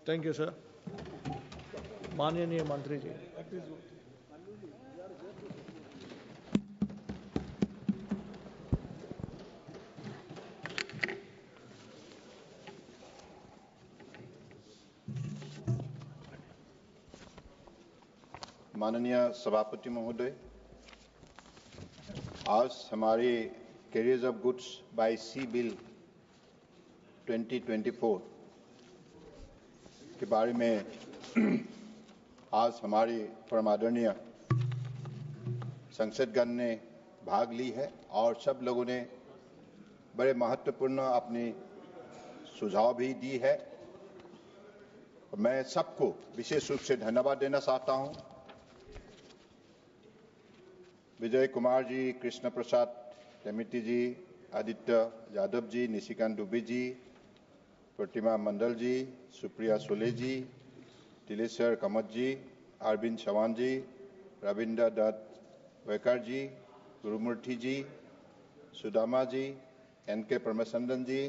Thank you sir. माननीय मंत्री जी। माननीय सभापति महोदय, आज हमारे carriers of goods by sea bill 2024 के बारे में आज हमारे परम आदरणीय संसदगण ने भाग ली है और सब लोगों ने बड़े महत्वपूर्ण अपनी सुझाव भी दी है। मैं सबको विशेष रूप से धन्यवाद देना चाहता हूं। विजय कुमार जी, कृष्ण प्रसाद टेमिटी जी, आदित्य यादव जी, निशिकांत दुबे जी, प्रतिमा मंडल जी, सुप्रिया सोले जी, तिलेश्वर कामत जी, अरविंद चौहान जी, रविंद्र दत्त वेकर जी, गुरुमूर्ति जी, सुदामा जी, एनके परमेश्वरन जी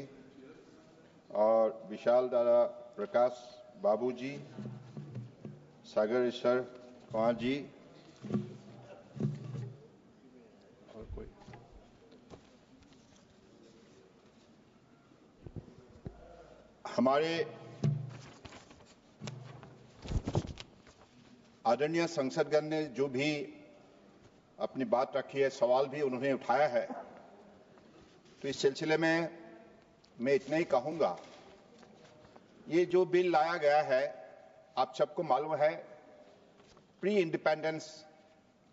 और विशाल दादा प्रकाश बाबू जी, सागर ईश्वर कुमार जी और कोई हमारे आदरणीय संसदगण ने जो भी अपनी बात रखी है, सवाल भी उन्होंने उठाया है, तो इस सिलसिले में मैं इतना ही कहूंगा। ये जो बिल लाया गया है, आप सबको मालूम है, प्री इंडिपेंडेंस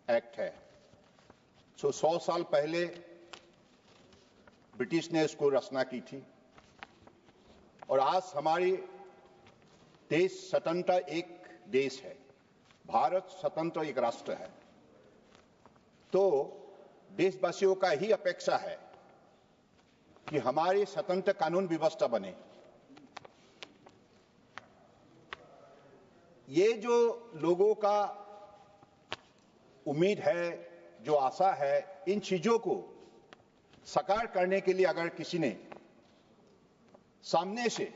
एक्ट है। 100 साल पहले ब्रिटिश ने इसको रचना की थी और आज हमारी देश स्वतंत्र एक देश है, भारत स्वतंत्र एक राष्ट्र है। तो देशवासियों का ही अपेक्षा है कि हमारी स्वतंत्र कानून व्यवस्था बने। ये जो लोगों का उम्मीद है, जो आशा है, इन चीजों को साकार करने के लिए अगर किसी ने सामने से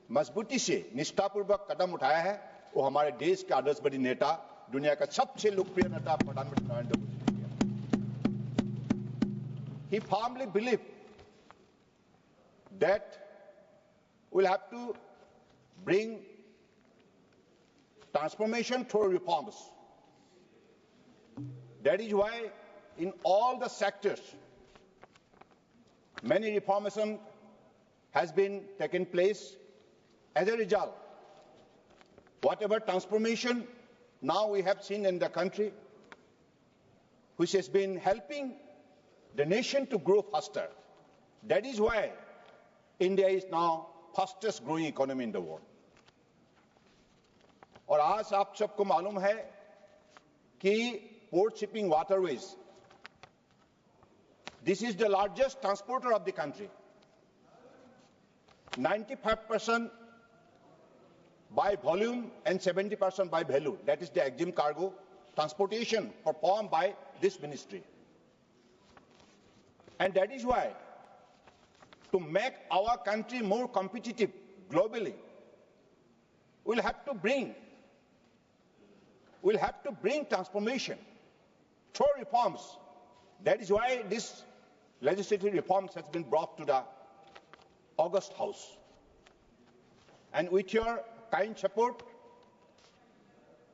मजबूती से निष्ठापूर्वक कदम उठाया है, वो हमारे देश के आदर्शवादी नेता, दुनिया का सबसे लोकप्रिय नेता प्रधानमंत्री Narendra Modi. He firmly believed that we'll have to bring transformation through reforms. That is why in all the sectors, many reforms has been taken place. As a result, whatever transformation now we have seen in the country, which has been helping the nation to grow faster. That is why India is now fastest growing economy in the world. और आज आप सबको मालूम है कि port shipping waterways, this is the largest transporter of the country. 95% by volume and 70% by value. That is the EXIM cargo transportation performed by this ministry. And that is why, to make our country more competitive globally, we'll have to bring transformation through reforms. That is why this legislative reforms has been brought to the August House. And with your kind support,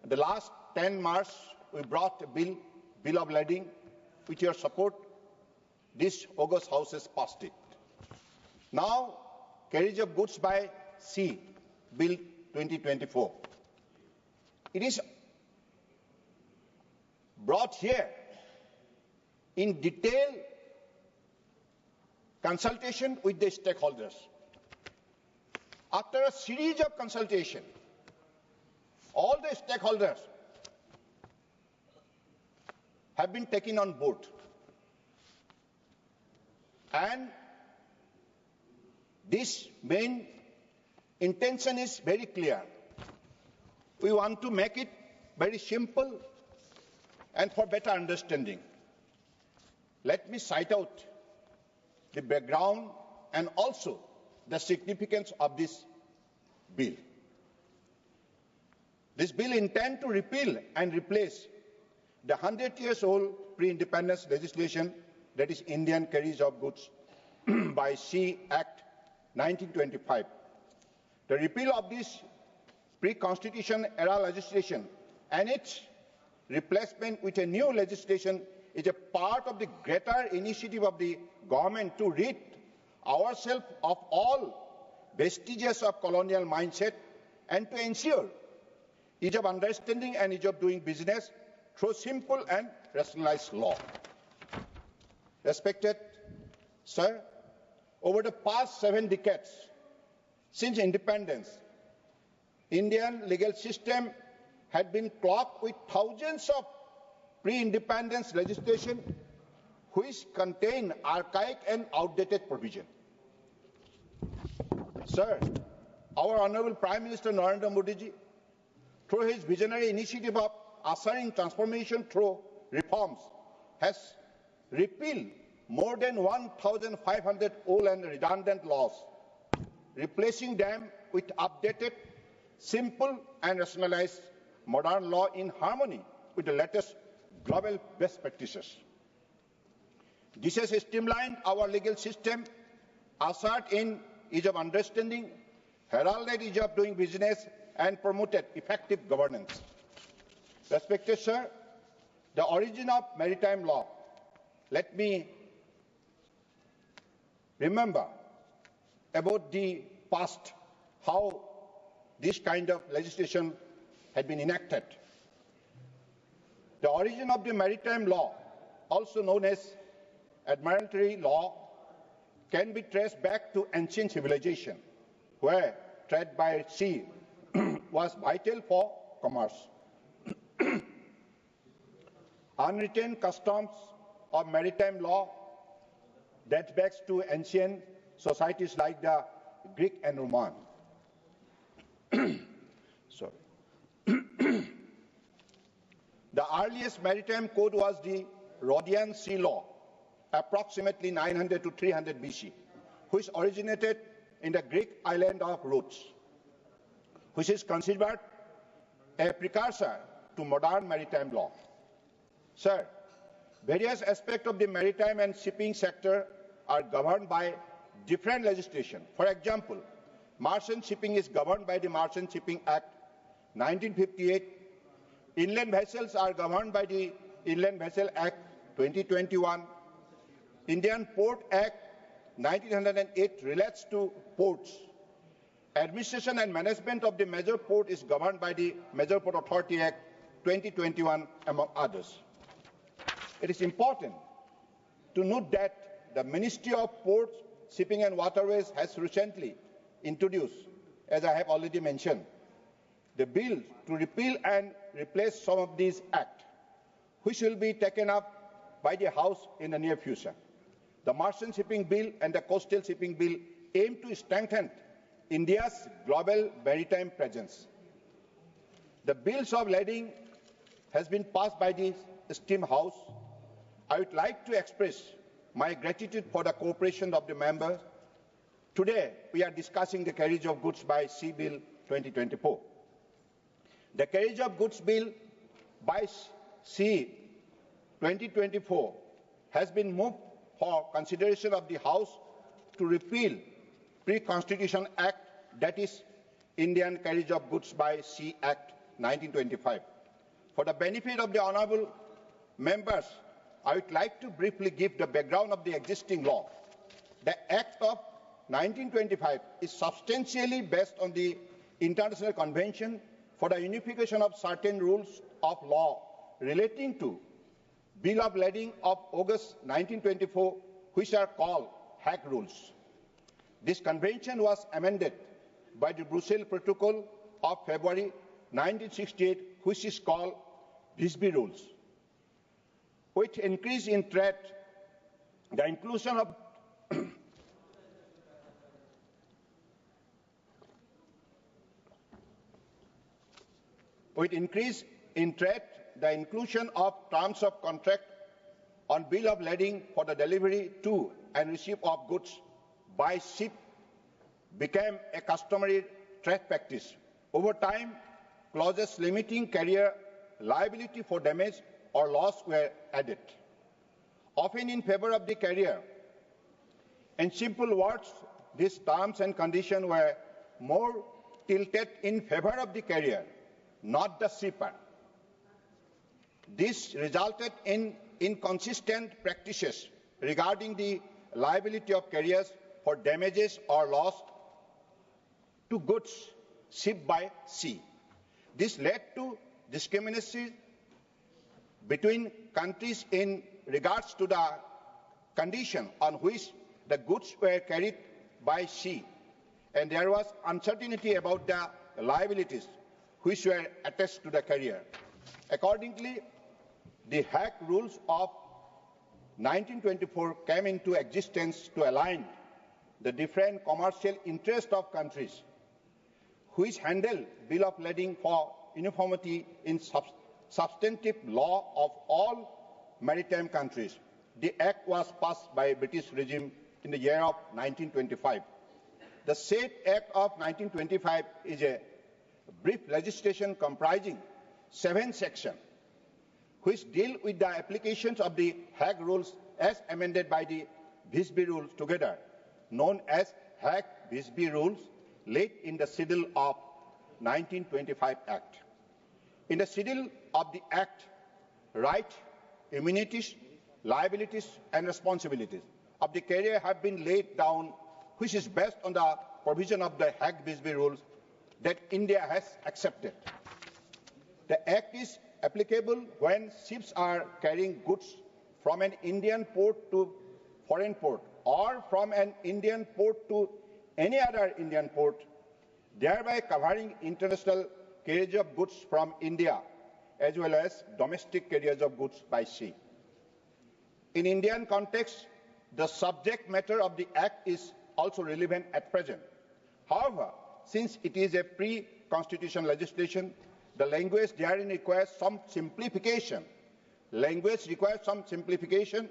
the last 10 March, we brought a bill of lading. With your support, this August House has passed it. Now, carriage of goods by sea, Bill 2024. It is brought here in detailed consultation with the stakeholders. After a series of consultation, all the stakeholders have been taken on board. And this main intention is very clear. We want to make it very simple and for better understanding. Let me cite out the background and also the significance of this bill. This bill intends to repeal and replace the 100-year-old pre-independence legislation, that is Indian Carriage of Goods by Sea Act 1925. The repeal of this pre-constitution era legislation and its replacement with a new legislation is a part of the greater initiative of the government to rid ourselves of all vestiges of colonial mindset and to ensure ease of understanding and ease of doing business through simple and rationalized law. Respected Sir, over the past 7 decades since independence, Indian legal system had been clogged with thousands of pre-independence legislation which contain archaic and outdated provisions. Sir, our Honorable Prime Minister Narendra Modi ji, through his visionary initiative of ushering transformation through reforms, has repealed more than 1,500 old and redundant laws, replacing them with updated, simple and rationalized modern law in harmony with the latest global best practices. This has streamlined our legal system, ushered in ease of understanding, heralded ease of doing business, and promoted effective governance. Respected Sir, the origin of maritime law. Let me remember about the past, how this kind of legislation had been enacted. The origin of the maritime law, also known as admiralty law, can be traced back to ancient civilization, where trade by sea was vital for commerce. Unwritten customs of maritime law dates back to ancient societies like the Greek and Roman. The earliest maritime code was the Rhodian Sea Law, approximately 900 to 300 BC, which originated in the Greek island of Rhodes, which is considered a precursor to modern maritime law. Sir, various aspects of the maritime and shipping sector are governed by different legislation. For example, merchant shipping is governed by the Merchant Shipping Act 1958. Inland vessels are governed by the Inland Vessel Act 2021. Indian Port Act 1908 relates to ports. Administration and management of the major port is governed by the Major Port Authority Act 2021, among others. It is important to note that the Ministry of Ports, Shipping and Waterways has recently introduced, as I have already mentioned, the bill to repeal and replace some of these acts, which will be taken up by the House in the near future. The Merchant Shipping Bill and the Coastal Shipping Bill aim to strengthen India's global maritime presence. The bills of lading has been passed by the esteemed House. I would like to express my gratitude for the cooperation of the members. Today, we are discussing the Carriage of Goods by Sea Bill 2024. The Carriage of Goods Bill by Sea 2024 has been moved for consideration of the House to repeal Pre-Constitution Act, that is Indian Carriage of Goods by Sea Act 1925. For the benefit of the honourable members, I would like to briefly give the background of the existing law. The Act of 1925 is substantially based on the International Convention for the Unification of Certain Rules of Law relating to Bill of Lading of August 1924, which are called Hague Rules. This convention was amended by the Brussels Protocol of February 1968, which is called Visby Rules. With increase in trade, the inclusion of with increase in trade, the inclusion of terms of contract on bill of lading for the delivery to and receipt of goods by ship became a customary trade practice. Over time, clauses limiting carrier liability for damage or loss were added, often in favor of the carrier. In simple words, these terms and conditions were more tilted in favor of the carrier, not the shipper. This resulted in inconsistent practices regarding the liability of carriers for damages or loss to goods shipped by sea. This led to discrimination between countries in regards to the condition on which the goods were carried by sea, and there was uncertainty about the liabilities which were attached to the carrier. Accordingly, the Hague Rules of 1924 came into existence to align the different commercial interests of countries which handle bill of lading for uniformity in substantive law of all maritime countries. The Act was passed by British regime in the year of 1925. The said Act of 1925 is a brief legislation comprising 7 sections which deal with the applications of the Hague Rules as amended by the Visby Rules together, known as Hague-Visby Rules, laid in the schedule of 1925 Act. In the schedule of the Act, rights, immunities, liabilities and responsibilities of the carrier have been laid down, which is based on the provision of the Hague-Visby Rules that India has accepted. The Act is applicable when ships are carrying goods from an Indian port to foreign port or from an Indian port to any other Indian port, thereby covering international carriage of goods from India as well as domestic carriage of goods by sea. In Indian context, the subject matter of the Act is also relevant at present. However, since it is a pre-constitutional legislation, the language therein requires some simplification. Language requires some simplification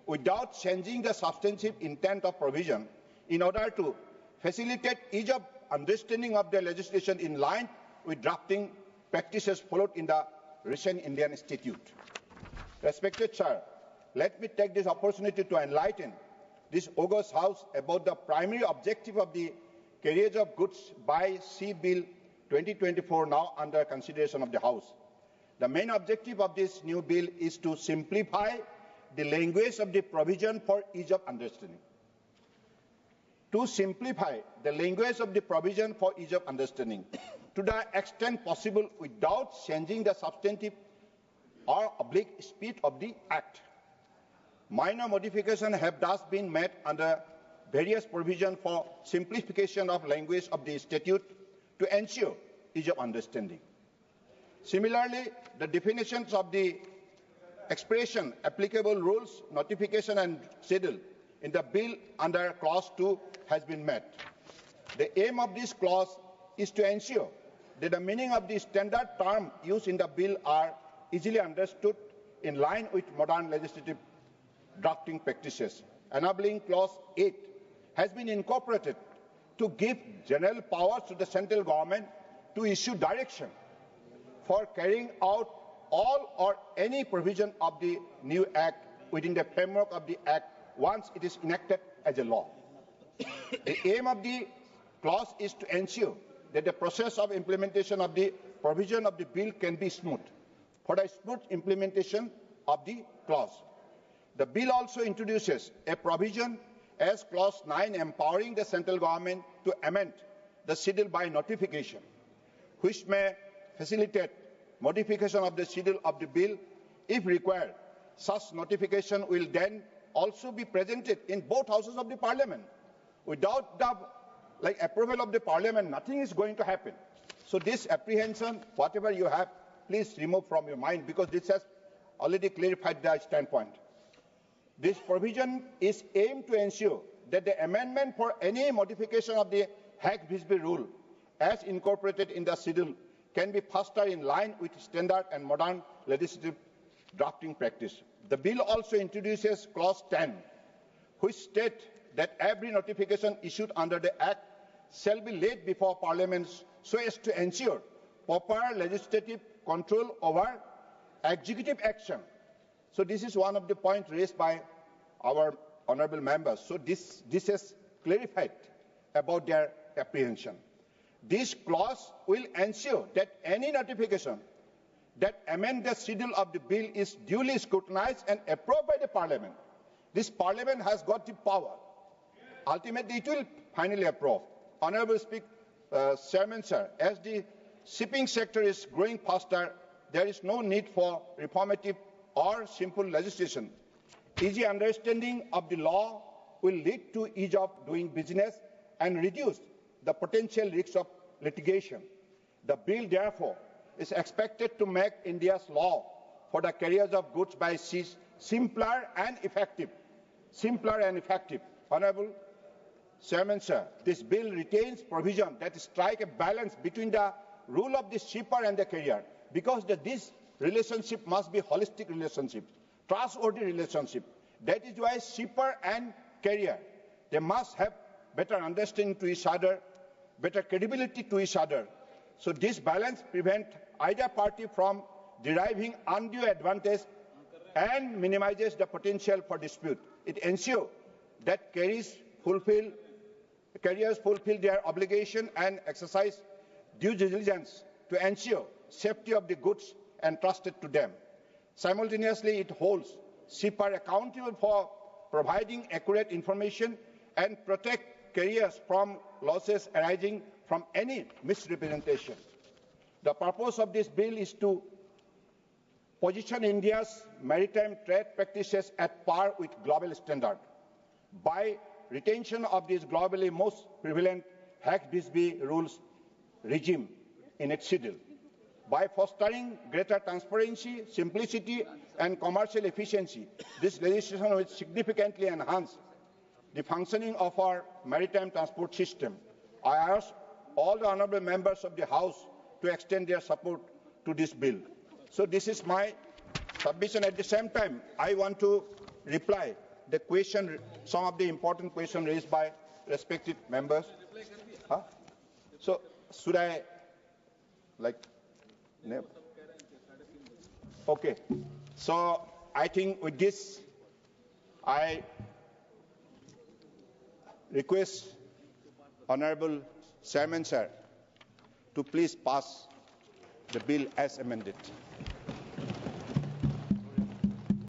without changing the substantive intent of provision in order to facilitate ease of understanding of the legislation in line with drafting practices followed in the recent Indian Statute. Respected Sir, let me take this opportunity to enlighten this august House about the primary objective of the Carriage of Goods by Sea Bill 2024 now under consideration of the House. The main objective of this new bill is to simplify the language of the provision for ease of understanding. To simplify the language of the provision for ease of understanding to the extent possible without changing the substantive or oblique spirit of the Act. Minor modifications have thus been made under various provisions for simplification of language of the statute to ensure ease of understanding. Similarly, the definitions of the expression, applicable rules, notification and schedule in the bill under clause 2 has been met. The aim of this clause is to ensure that the meaning of the standard term used in the bill are easily understood in line with modern legislative drafting practices. Enabling clause 8 has been incorporated to give general powers to the central government to issue direction for carrying out all or any provision of the new Act within the framework of the Act once it is enacted as a law. The aim of the clause is to ensure that the process of implementation of the provision of the bill can be smooth. For the smooth implementation of the clause, the bill also introduces a provision as clause 9 empowering the central government to amend the schedule by notification, which may facilitate modification of the schedule of the bill if required. Such notification will then also be presented in both houses of the parliament. Without the approval of the parliament, nothing is going to happen. So this apprehension, whatever you have, please remove from your mind, because this has already clarified the standpoint. This provision is aimed to ensure that the amendment for any modification of the Hague-Visby rule as incorporated in the schedule can be faster in line with standard and modern legislative drafting practice. The bill also introduces clause 10, which states that every notification issued under the Act shall be laid before Parliament so as to ensure proper legislative control over executive action. So this is one of the points raised by our honourable members. So this is clarified about their apprehension. This clause will ensure that any notification that amends the schedule of the bill is duly scrutinized and approved by the Parliament. This Parliament has got the power. Ultimately, it will finally approve. Honourable Chairman, sir, as the shipping sector is growing faster, there is no need for reformative or simple legislation. Easy understanding of the law will lead to ease of doing business and reduce the potential risks of litigation. The bill, therefore, is expected to make India's law for the carriers of goods by sea simpler and effective. Honourable Chairman, sir, this bill retains provision that strike a balance between the role of the shipper and the carrier, because this relationship must be holistic relationship, trustworthy relationship. That is why shipper and carrier, they must have better understanding to each other, better credibility to each other. So this balance prevents either party from deriving undue advantage and minimizes the potential for dispute. It ensures that carriers fulfill their obligation and exercise due diligence to ensure safety of the goods entrusted to them. Simultaneously, it holds shipper accountable for providing accurate information and protect carriers from losses arising from any misrepresentation. The purpose of this bill is to position India's maritime trade practices at par with global standards by retention of this globally most prevalent Hart-Bisbee rules regime in its schedule. By fostering greater transparency, simplicity and commercial efficiency, this legislation will significantly enhance the functioning of our maritime transport system. I ask all the honourable members of the House to extend their support to this bill. So this is my submission. At the same time, I want to reply the question, some of the important questions raised by respected members. So should I, okay. So I think with this, I request Honourable Chairman, sir, to please pass the bill as amended.